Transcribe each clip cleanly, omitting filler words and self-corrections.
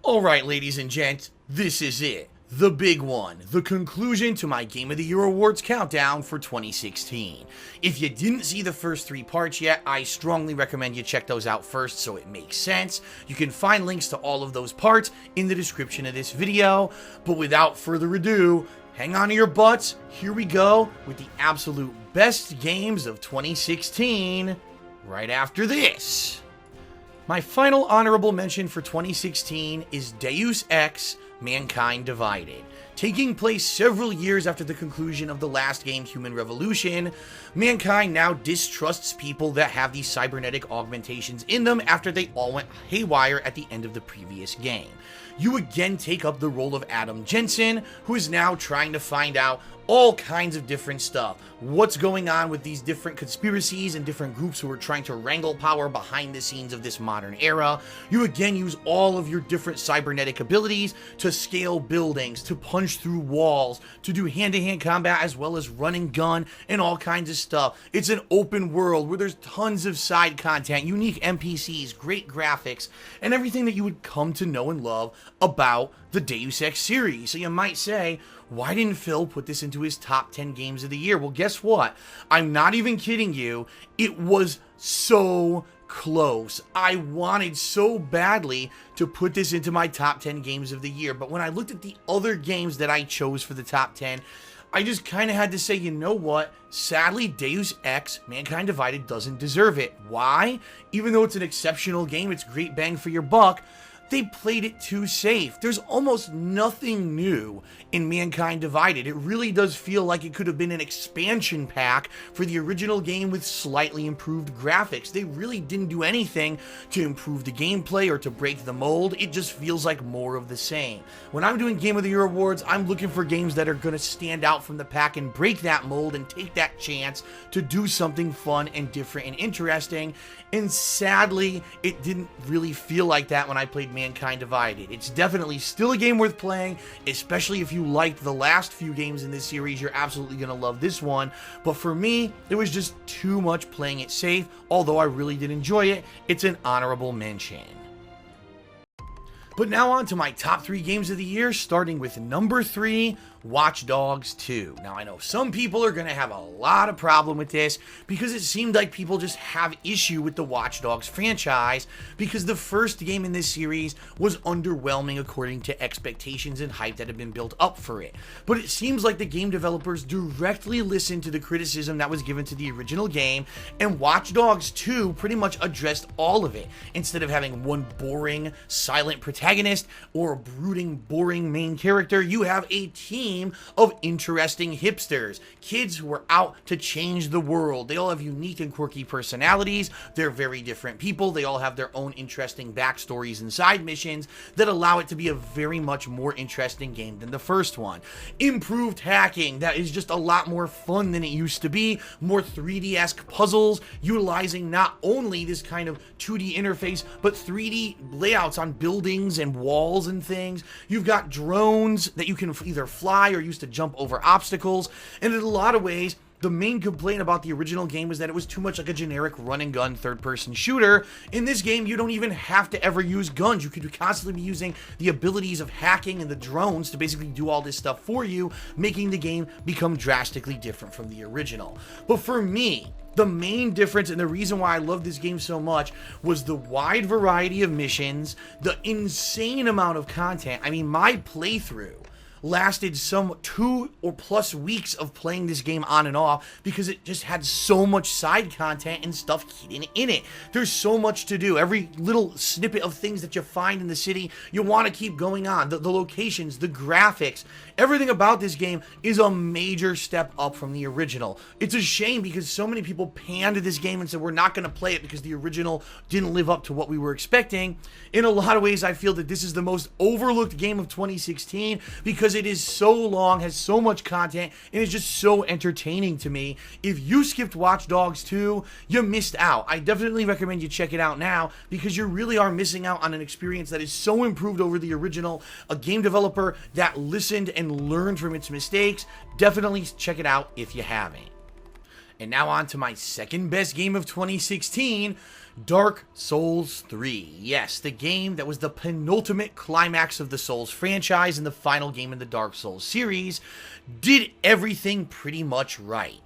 Alright, ladies and gents, this is it. The big one. The conclusion to my Game of the Year awards countdown for 2016. If you didn't see the first 3 parts yet, I strongly recommend you check those out first so it makes sense. You can find links to all of those parts in the description of this video. But without further ado, hang on to your butts. Here we go with the absolute best games of 2016 right after this. My final honorable mention for 2016 is Deus Ex: Mankind Divided. Taking place several years after the conclusion of the last game, Human Revolution, mankind now distrusts people that have these cybernetic augmentations in them after they all went haywire at the end of the previous game. You again take up the role of Adam Jensen, who is now trying to find out all kinds of different stuff. What's going on with these different conspiracies and different groups who are trying to wrangle power behind the scenes of this modern era. You again use all of your different cybernetic abilities to scale buildings, to punch through walls, to do hand-to-hand combat as well as run and gun and all kinds of stuff. It's an open world where there's tons of side content, unique NPCs, great graphics, and everything that you would come to know and love about the Deus Ex series. So you might say, why didn't Phil put this into his top 10 games of the year? Well, guess what? I'm not even kidding you. It was so close. I wanted so badly to put this into my top 10 games of the year. But when I looked at the other games that I chose for the top 10, I just kind of had to say, you know what? Sadly, Deus Ex: Mankind Divided doesn't deserve it. Why? Even though it's an exceptional game, it's great bang for your buck, they played it too safe. There's almost nothing new in Mankind Divided. It really does feel like it could have been an expansion pack for the original game with slightly improved graphics. They really didn't do anything to improve the gameplay or to break the mold. It just feels like more of the same. When I'm doing Game of the Year awards, I'm looking for games that are going to stand out from the pack and break that mold and take that chance to do something fun and different and interesting. And sadly, it didn't really feel like that when I played Mankind Divided. It's definitely still a game worth playing, especially if you liked the last few games in this series. You're absolutely going to love this one. But for me, it was just too much playing it safe. Although I really did enjoy it, it's an honorable mention. But now on to my top 3 games of the year, starting with number 3, Watch Dogs 2. Now I know some people are going to have a lot of problem with this because it seemed like people just have issue with the Watch Dogs franchise because the first game in this series was underwhelming according to expectations and hype that had been built up for it. But it seems like the game developers directly listened to the criticism that was given to the original game, and Watch Dogs 2 pretty much addressed all of it. Instead of having one boring, silent protagonist or a brooding, boring main character, you have a team of interesting hipsters, kids who are out to change the world. They all have unique and quirky personalities. They're very different people. They all have their own interesting backstories and side missions that allow it to be a very much more interesting game than the first one. Improved hacking that is just a lot more fun than it used to be. More 3D-esque puzzles, utilizing not only this kind of 2D interface, but 3D layouts on buildings and walls and things. You've got drones that you can either fly or use to jump over obstacles, and in a lot of ways, the main complaint about the original game was that it was too much like a generic run-and-gun third-person shooter. In this game, you don't even have to ever use guns. You could constantly be using the abilities of hacking and the drones to basically do all this stuff for you, making the game become drastically different from the original. But for me, the main difference and the reason why I love this game so much was the wide variety of missions, the insane amount of content. I mean, my playthrough lasted some 2 or plus weeks of playing this game on and off because it just had so much side content and stuff hidden in it. There's so much to do. Every little snippet of things that you find in the city, you want to keep going on. The locations, the graphics, everything about this game is a major step up from the original. It's a shame because so many people panned this game and said we're not going to play it because the original didn't live up to what we were expecting. In a lot of ways, I feel that this is the most overlooked game of 2016 because it is so long, has so much content, and is just so entertaining to me. If you skipped Watch Dogs 2, you missed out. I definitely recommend you check it out now because you really are missing out on an experience that is so improved over the original. A game developer that listened and learned from its mistakes. Definitely check it out if you haven't. And now on to my second best game of 2016, Dark Souls 3. Yes, the game that was the penultimate climax of the Souls franchise and the final game in the Dark Souls series did everything pretty much right.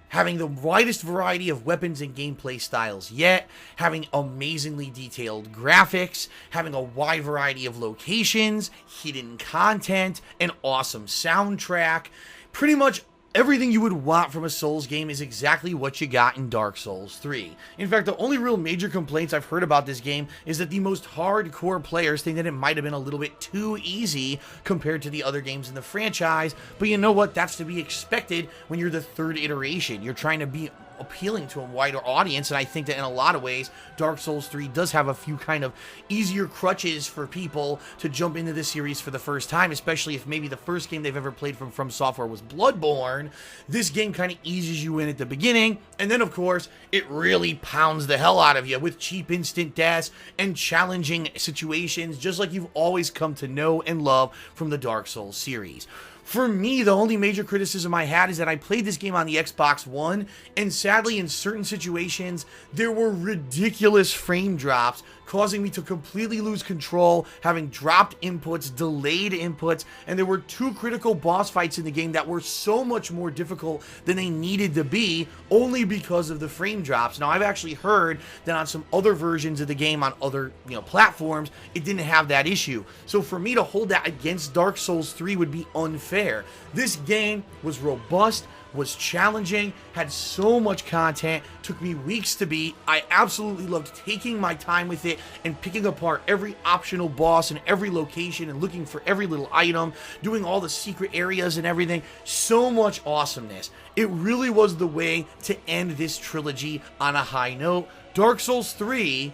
Having the widest variety of weapons and gameplay styles yet, having amazingly detailed graphics, having a wide variety of locations, hidden content, an awesome soundtrack, pretty much everything you would want from a Souls game is exactly what you got in Dark Souls 3. In fact, the only real major complaints I've heard about this game is that the most hardcore players think that it might have been a little bit too easy compared to the other games in the franchise, but you know what? That's to be expected when you're the third iteration. You're trying to be appealing to a wider audience, and I think that in a lot of ways, Dark Souls 3 does have a few kind of easier crutches for people to jump into the series for the first time, especially if maybe the first game they've ever played from Software was Bloodborne. This game kind of eases you in at the beginning, and then of course, it really pounds the hell out of you with cheap instant deaths and challenging situations, just like you've always come to know and love from the Dark Souls series. For me, the only major criticism I had is that I played this game on the Xbox One, and sadly, in certain situations, there were ridiculous frame drops, causing me to completely lose control, having dropped inputs, delayed inputs, and there were two critical boss fights in the game that were so much more difficult than they needed to be, only because of the frame drops. Now, I've actually heard that on some other versions of the game on other, platforms, it didn't have that issue. So for me to hold that against Dark Souls 3 would be unfair. This game was robust, was challenging, had so much content, took me weeks to beat. I absolutely loved taking my time with it and picking apart every optional boss and every location and looking for every little item, doing all the secret areas and everything. So much awesomeness. It really was the way to end this trilogy on a high note. Dark Souls 3,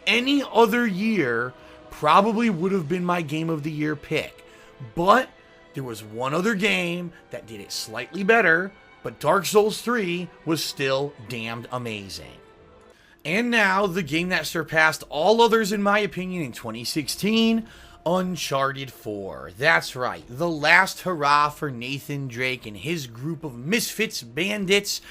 any other year, probably would have been my Game of the Year pick. But there was one other game that did it slightly better, but Dark Souls 3 was still damned amazing. And now, the game that surpassed all others in my opinion in 2016, Uncharted 4. That's right, the last hurrah for Nathan Drake and his group of misfits, bandits,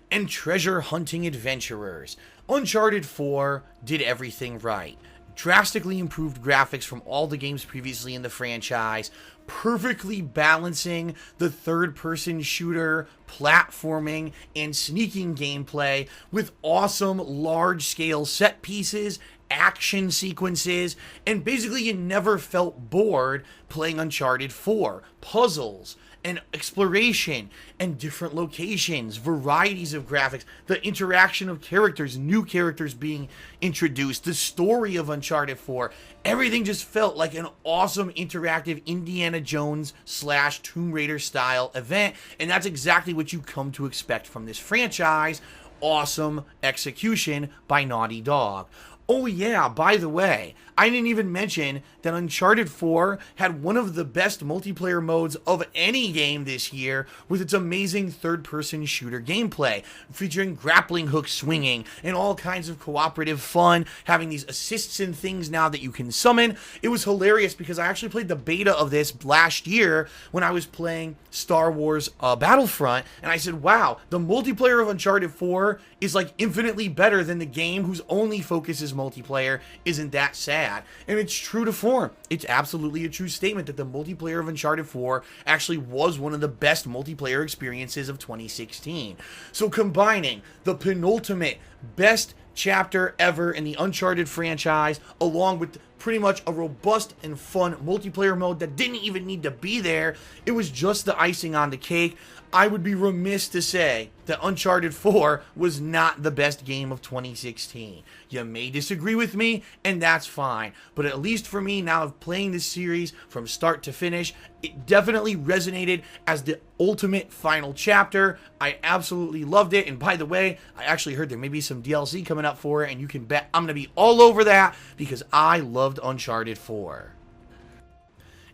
and treasure hunting adventurers. Uncharted 4 did everything right. Drastically improved graphics from all the games previously in the franchise, perfectly balancing the third-person shooter, platforming, and sneaking gameplay with awesome large-scale set pieces, action sequences, and basically you never felt bored playing Uncharted 4. Puzzles, and exploration, and different locations, varieties of graphics, the interaction of characters, new characters being introduced, the story of Uncharted 4, everything just felt like an awesome interactive Indiana Jones / Tomb Raider style event, and that's exactly what you come to expect from this franchise. Awesome execution by Naughty Dog. Oh yeah, by the way, I didn't even mention that Uncharted 4 had one of the best multiplayer modes of any game this year with its amazing third-person shooter gameplay, featuring grappling hook swinging and all kinds of cooperative fun, having these assists and things now that you can summon. It was hilarious because I actually played the beta of this last year when I was playing Star Wars Battlefront, and I said, wow, the multiplayer of Uncharted 4 is like infinitely better than the game whose only focus is multiplayer. Isn't that sad? And it's true to form. It's absolutely a true statement that the multiplayer of Uncharted 4 actually was one of the best multiplayer experiences of 2016. So combining the penultimate best chapter ever in the Uncharted franchise, along with pretty much a robust and fun multiplayer mode that didn't even need to be there, it was just the icing on the cake. I would be remiss to say that Uncharted 4 was not the best game of 2016. You may disagree with me, and that's fine. But at least for me, now of playing this series from start to finish, it definitely resonated as the ultimate final chapter. I absolutely loved it. And by the way, I actually heard there may be some DLC coming up for it, and you can bet I'm going to be all over that because I loved Uncharted 4.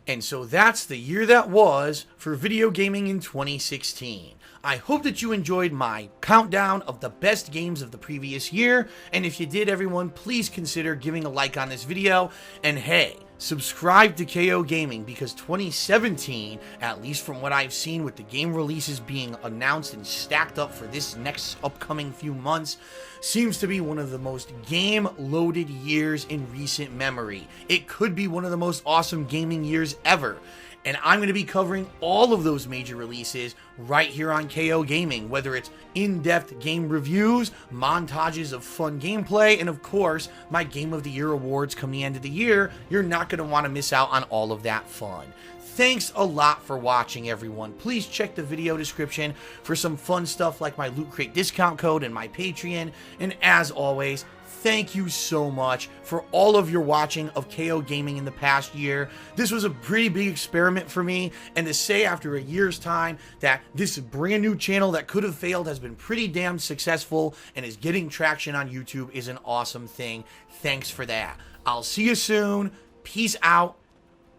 And so that's the year that was for video gaming in 2016. I hope that you enjoyed my countdown of the best games of the previous year, and if you did, everyone, please consider giving a like on this video, and hey, subscribe to KO Gaming, because 2017, at least from what I've seen with the game releases being announced and stacked up for this next upcoming few months, seems to be one of the most game-loaded years in recent memory. It could be one of the most awesome gaming years ever. And I'm going to be covering all of those major releases right here on KO Gaming, whether it's in-depth game reviews, montages of fun gameplay, and of course, my Game of the Year awards come the end of the year. You're not going to want to miss out on all of that fun. Thanks a lot for watching, everyone. Please check the video description for some fun stuff like my Loot Crate discount code and my Patreon. And as always, thank you so much for all of your watching of KO Gaming in the past year. This was a pretty big experiment for me, and to say after a year's time that this brand new channel that could have failed has been pretty damn successful and is getting traction on YouTube is an awesome thing. Thanks for that. I'll see you soon. Peace out.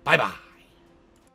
Bye-bye.